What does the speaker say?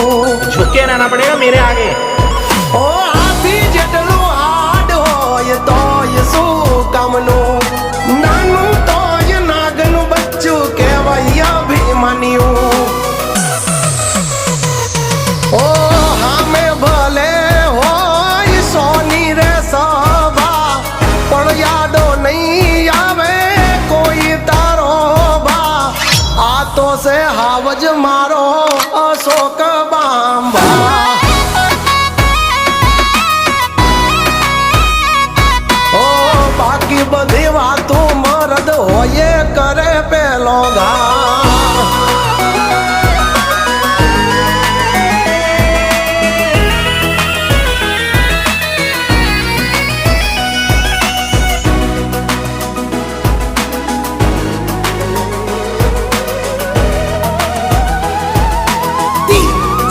झुके रहना पड़ेगा मेरे आगे। ओ हाथी जेटलो हाड होय तोय सु कामनो नानु तोय नागनु बच्चू केवय अभिमान्यू ओ हामे भले होय सोनी रे सभा पण यादो नहीं आवे कोई तारो बा आ तो से हावज मारो अशोक बांबा बाकी बधी वातों मरद होये करे पेलो घा